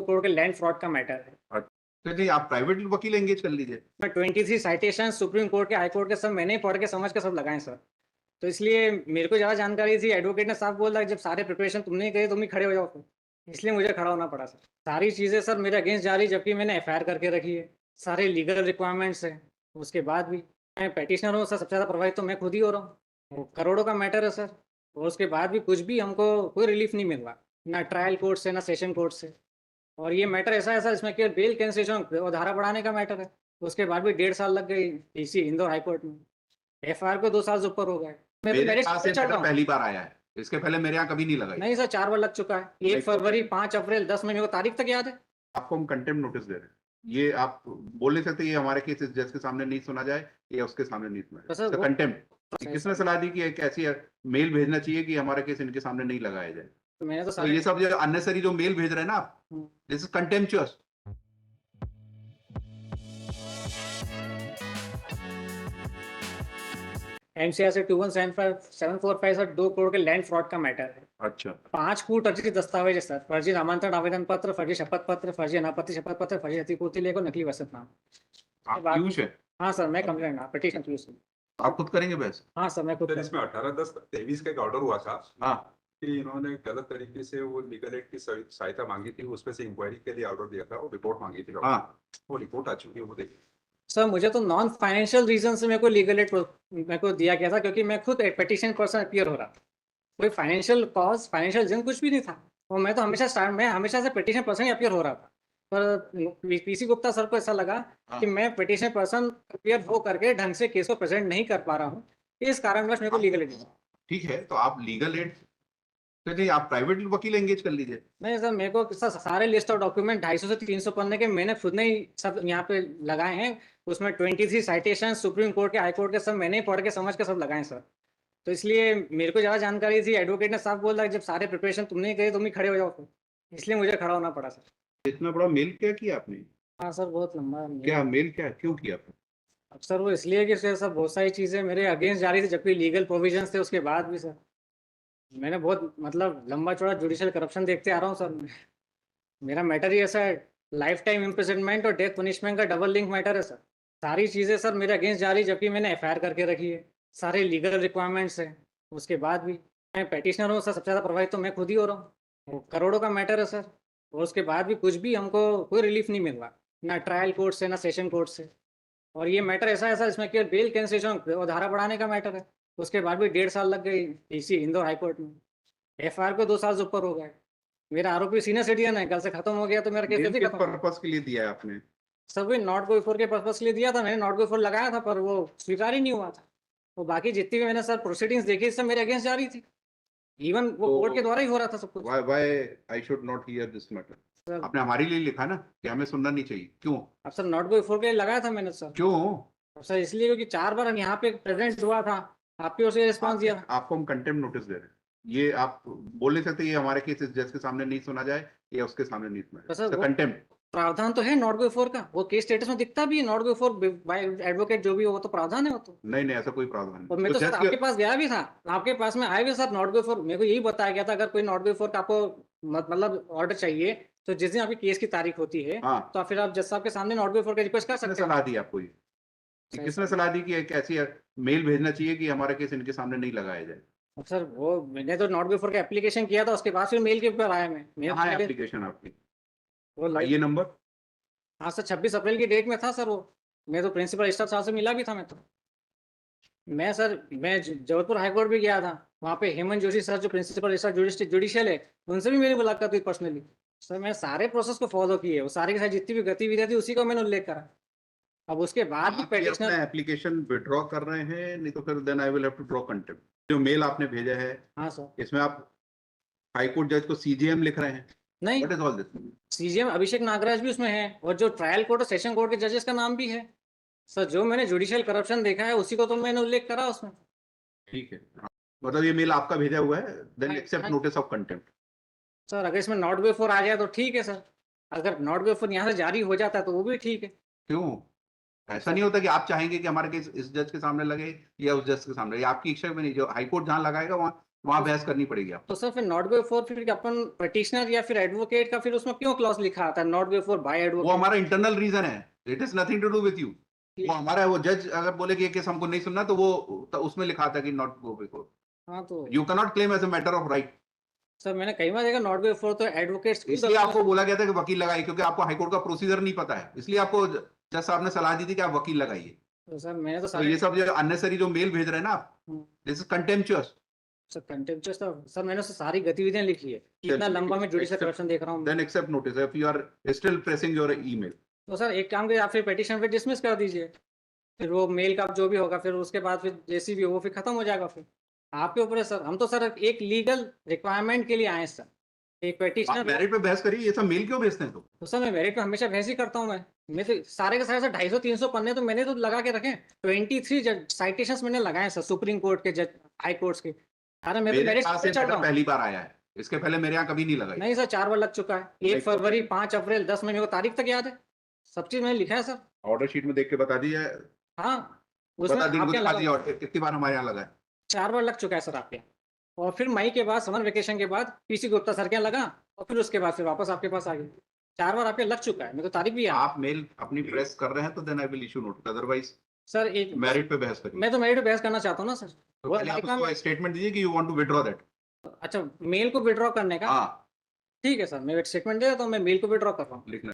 करोड़ के land fraud का matter है। अच्छा, नहीं आप प्राइवेट वकील एंगेज कर लीजिए। मैं 23 साइटेशन सुप्रीम कोर्ट के, हाई कोर्ट के सब मैंने ही पढ़ के समझ के सब लगाए सर। तो इसलिए मेरे को ज़्यादा जानकारी थी। एडवोकेट ने साफ बोला जब सारे प्रिपरेशन तुमने ही करे तुम ही खड़े हो जाओ फिर। इसलिए मुझे खड़ा होना पड़ा सर। सारी चीज़ें सर मेरे अगेंस्ट जा रही, जबकि मैंने एफआईआर करके रखी है। सारे लीगल रिक्वायरमेंट्स है। उसके बाद भी मैं पेटिशनर हूँ सर। सबसे ज़्यादा प्रभावित तो मैं खुद ही हो रहा हूँ। वो करोड़ों का मैटर है सर। और उसके बाद भी कुछ भी हमको कोई रिलीफ नहीं मिल रहा, ना ट्रायल कोर्ट से ना सेशन कोर्ट से। और ये मैटर ऐसा है सर, इसमें केवल बेल कैंसिलेशन और धारा बढ़ाने का मैटर है। उसके बाद भी 1.5 साल लग गई इसी इंदौर हाईकोर्ट में। एफआईआर को 2 साल से ऊपर हो गए। मैं तो मेरे मेरिट पास पे ये चल रहा मैटर हूँ। पहली बार आया है, इसके पहले मेरे यहाँ कभी नहीं लगा ये। नहीं सर, 4 बार लग चुका है। 1 फरवरी, 5 अप्रैल, 10 मई, मेरे को तारीख तक याद है। आपको हम कंटेम्प्ट नोटिस दे रहे हैं। ये आप बोल नहीं सकते ये हमारे केस इस जज के सामने नहीं सुना जाए या उसके सामने नहीं सुना तो जाए। सर वो कंटेम्प्ट किसने सलाह दी कि एक ऐसी मेल भेजना चाहिए कि हमारा केस इनके सामने नहीं लगाया जाए? तो मैंने तो तो ये सब जो अननेसेसरी जो मेल भेज रहे हैं ना आप, दिस इज कंटेम्पचुअस। एमसीआर से 2175745 सर 2 करोड़ के लैंड फ्रॉड का मैटर है। अच्छा, 5 कूट अर्जित दस्तावेज है सर। फर्जी नामांतरण आवेदन पत्र, फर्जी शपथ पत्र, फर्जी अनापत्ति शपथ पत्र, फर्जी अतिपूर्ति लेख और नकली वसतनामा। आप पीयूष है? हाँ सर, मैं कंप्लेंट पिटीशन पीयूष हूँ। आप खुद करेंगे बहस? हाँ सर, मैं खुद सर इसमें 18/10/23 का एक ऑर्डर हुआ था हाँ कि इन्होंने गलत तरीके से वो लीगल एड की सहायता मांगी थी, उसमें से इंक्वायरी के लिए ऑर्डर दिया था और रिपोर्ट मांगी थी। हाँ वो रिपोर्ट आ चुकी है, वो देखिए। सर मुझे तो नॉन फाइनेंशियल रीजन से मेरे को लीगल एड मेरे को दिया गया था, क्योंकि मैं खुद एक पिटीशन पर्सन अपीयर हो रहा था। कोई फाइनेंशियल कॉज, फाइनेंशियल रीजन कुछ भी नहीं था। और मैं तो हमेशा से पिटीशन पर्सन ही अपीयर हो रहा था। पर पीसी गुप्ता सर को ऐसा लगा कि मैं पिटीशन पर्सन अपीयर हो करके ढंग से केस को प्रेजेंट नहीं कर पा रहा हूँ, इस कारणवश मेरे को लीगल एड दिया। ठीक है, तो आप लीगल एड नहीं आप प्राइवेट वकील एंगेज कर लीजिए। नहीं सर, मेरे को सर सारे लिस्ट ऑफ डॉक्यूमेंट 250 से 300 पन्ने के मैंने खुद ने ही सब यहाँ पे लगाए हैं। उसमें 23 साइटेशन सुप्रीम कोर्ट के, हाई कोर्ट के सब मैंने ही पढ़ के समझ के सब लगाए सर। तो इसलिए मेरे को ज़्यादा जानकारी थी। एडवोकेट ने साफ बोला जब सारे प्रिपरेशन तुमने ही करे तुम ही खड़े हो जाओ फिर। इसलिए मुझे खड़ा होना पड़ा सर। इतना बड़ा मेल क्या किया आपने? हाँ सर, बहुत लंबा क्या मेल क्या क्यों किया आपने? अब सर वो इसलिए कि सर बहुत सारी चीज़ें मेरे अगेंस्ट जा रही थी, जबकि लीगल प्रोविजंस थे। उसके बाद भी सर मैंने बहुत मतलब लंबा चौड़ा जुडिशियल करप्शन देखते आ रहा हूँ सर। मेरा मैटर ही ऐसा है, लाइफ टाइम इम्प्रिजनमेंट और डेथ पनिशमेंट का डबल लिंक मैटर है सर। सारी चीज़ें सर मेरे अगेंस्ट जा रही, जबकि मैंने एफआईआर करके रखी है। सारे लीगल रिक्वायरमेंट्स है। उसके बाद भी मैं पेटिशनर हूँ सर। सबसे ज़्यादा प्रभावित तो मैं खुद ही हो रहा हूँ। वो करोड़ों का मैटर है सर। और उसके बाद भी कुछ भी हमको कोई रिलीफ नहीं मिल रहा, ना ट्रायल कोर्ट से ना सेशन कोर्ट से। और ये मैटर ऐसा है सर, इसमें केवल बेल कैंसिलेशन और धारा बढ़ाने का मैटर है। उसके बाद भी 1.5 साल लग गई इसी इंदौर हाईकोर्ट में। एफआईआर को 2 साल से ऊपर हो गए। मेरा आरोपी सीनियर सिटीजन है, कल से खत्म हो गया तो मेरा केस मेल कैसे किस खत्म होगा? पर्पस के लिए दिया है आपने? सर वही नॉट गो बिफोर के पर्पस के लिए दिया था। मैंने नॉट गो बिफोर लगाया था, पर वो स्वीकार ही नहीं हुआ था। वो बाकी जितनी भी मैंने सर प्रोसीडिंग्स देखी सब मेरे अगेंस्ट जा रही थी। इवन वो तो कोर्ट के द्वारा ही हो रहा था सब कुछ। Why I should not here this matter? Sir आपने हमारे लिए लिखा ना कि हमें सुनना नहीं चाहिए, क्यों? अब सर नॉट गो बिफोर के लिए लगाया था मैंने सर। क्यों? अब सर इसलिए क्योंकि 4 बार हम यहाँ पे प्रेजेंट हुआ था, आपकी ओर से रिस्पॉन्स दिया था। आपको हम कंटेम्प्ट नोटिस दे रहे हैं। ये आप बोल नहीं सकते ये हमारे केस इस जज के सामने नहीं सुना जाए या उसके सामने नहीं सुना तो जाए। सर वो कंटेम्प्ट प्रावधान तो है नॉट गो बिफोर का, वो केस स्टेटस में दिखता भी है not go before by advocate जो भी हो, वो तो प्रावधान है वो तो। नहीं नहीं ऐसा कोई प्रावधान और मैं तो नहीं। सर आपके पास गया भी था, आपके पास में आए भी सर नॉट गो फॉर। मेरे को यही बताया गया था अगर कोई नॉट गो फॉर का आपको मतलब ऑर्डर चाहिए तो जिस दिन आपकी केस की तारीख होती है हाँ तो फिर आप जज साहब के सामने नॉट गो फॉर का रिक्वेस्ट कर किसने सकते सलाह हैं। दी आपको ये? कि सही किसने सर। सलाह दी कि एक ऐसी मेल भेजना चाहिए कि हमारा केस इनके सामने नहीं लगाया जाए? अब सर वो मैंने तो नॉट गो फॉर का एप्लीकेशन किया था, उसके बाद फिर मेल के ऊपर आया मैं कहाँ है पहले एप्लीकेशन आपकी? वो ये नंबर? हाँ सर 26 अप्रैल की डेट में था सर वो। मैं तो प्रिंसिपल रजिस्ट्रार साहब से मिला भी था मैं जबलपुर हाईकोर्ट भी गया था। वहाँ पे हेमंत जोशी सर जो प्रिंसिपल रजिस्ट्रार जुडिशियल है, उनसे भी मेरी मुलाकात हुई पर्सनली। सर मैं सारे प्रोसेस को फॉलो किए, वो सारे के साथ जितनी भी गतिविधियां थी उसी का मैंने उल्लेख करा। अब उसके बाद भी आप ये अपना पेटिशनर। एप्लीकेशन विड्रॉ कर रहे हैं, नहीं तो फिर then I will have to draw contempt. जो मेल आपने भेजा है हाँ सर। इसमें आप हाई कोर्ट जज को सीजेएम लिख रहे हैं? नहीं, what is all this? CGM Abhishek Nagaraj भी उसमें है, और जो ट्रायल कोर्ट और सेशन कोर्ट के जजेस का नाम भी है। सर जो मैंने जुडिशियल करप्शन देखा है उसी को तो मैंने उल्लेख करा उसमें। ठीक है, मतलब ये मेल आपका भेजा हुआ है, देन हाँ, एक्सेप्ट हाँ। Notice of contempt. सर अगर इसमें नॉट गो फॉर आ जाए तो ठीक है सर, अगर नॉट गो फॉर यहाँ से जारी हो जाता है तो वो भी ठीक है। क्यों? ऐसा नहीं होता कि आप चाहेंगे कि हमारा केस इस जज के सामने लगे या उस जज के सामने, ये आपकी इच्छा में नहीं। जो हाई कोर्ट जहाँ लगाएगा वहाँ वहां बहस करनी पड़ेगी आपको। तो सर फिर नॉट बिफोर फिर अपन पिटिशनर या फिर एडवोकेट का फिर उसमें क्यों क्लॉज लिखा आता है नॉट बिफोर बाय वो एडवोकेट? हमारा इंटरनल रीजन है, it is nothing to do with you. वो हमारा, वो जज अगर बोले कि ये केस हमको नहीं सुनना तो वो तो उसमें लिखा था कि नॉट गो बिफोर। हाँ तो you can not claim as a matter of right. Sir मैंने कई बार देखा नॉट बिफोर तो एडवोकेट्स इसलिए आपको बोला गया था कि वकील लगाइए, क्योंकि आपको हाईकोर्ट का प्रोसीजर नहीं पता है, इसलिए आपको जज साहब ने सलाह दी थी कि आप वकील लगाइए। तो सर मैंने तो तो ये सब जो अननेसरी जो मेल भेज रहे हैं ना आप, this is contemptuous. Sir contemptuous तो सर मैंने तो सारी गतिविधियां लिखी है, इतना लंबा मैं जुडिशियल करप्शन देख रहा हूँ। Then accept notice if you are still pressing your email. तो सर एक काम करिए, आप फिर पिटीशन पे डिसमिस कर दीजिए, फिर वो मेल का जो भी होगा फिर उसके बाद फिर जैसी भी हो वो फिर खत्म हो जाएगा। फिर आपके ऊपर है सर, हम तो सर एक लीगल रिक्वायरमेंट के लिए आए हैं सर, एक आप पिटीशनर। मेरिट पे बहस करिए, ये सब मेल क्यों भेजते हैं? तो सर मैं मेरिट पे हमेशा बहस ही करता हूँ। मैं तो सारे के सारे सर 250-300 पन्ने तो मैंने तो लगा के रखे, 23 साइटेशंस मैंने लगाए सर, सुप्रीम कोर्ट के, जज, हाई कोर्ट्स के। अरे मैं तो मेरे मेरिट पास पे ये चल रहा मैटर हूँ। पहली बार आया है, इसके पहले मेरे यहाँ कभी नहीं लगाई। नहीं सर 4 बार लग चुका है, 1 नहीं, फरवरी, 5 अप्रैल, 10 मई, मेरे को तारीख तक याद है, सब चीज मैंने लिखा है सर। ऑर्डर शीट में देख के बता दीजिए, हाँ उसमें बता दीजिए, आपके दिखा दीजिए लगा ऑर्डर कितनी बार हमारे यहाँ लगा है। 4 बार लग चुका है सर आपके। और फिर मई के बाद समर वेकेशन के बाद पीसी गुप्ता सर के यहाँ लगा, और फिर उसके बाद फिर वापस आपके पास आ गई। 4 बार आपके लग चुका है, मेरे को तारीख भी याद है। आप मेल अपनी प्रेस कर रहे हैं तो then I will issue notice, otherwise sir एक मेरिट पे बहस करिए। मैं तो मेरिट पे बहस करना चाहता हूँ ना सर। तो वो पहले आप लिखा उसको स्टेटमेंट दीजिए कि you want to withdraw that. अच्छा मेल को विड्रॉ करने का? हाँ ठीक है सर, मैं स्टेटमेंट दे देता हूँ, मैं मेल को विड्रॉ कर रहा हूँ। लिखना।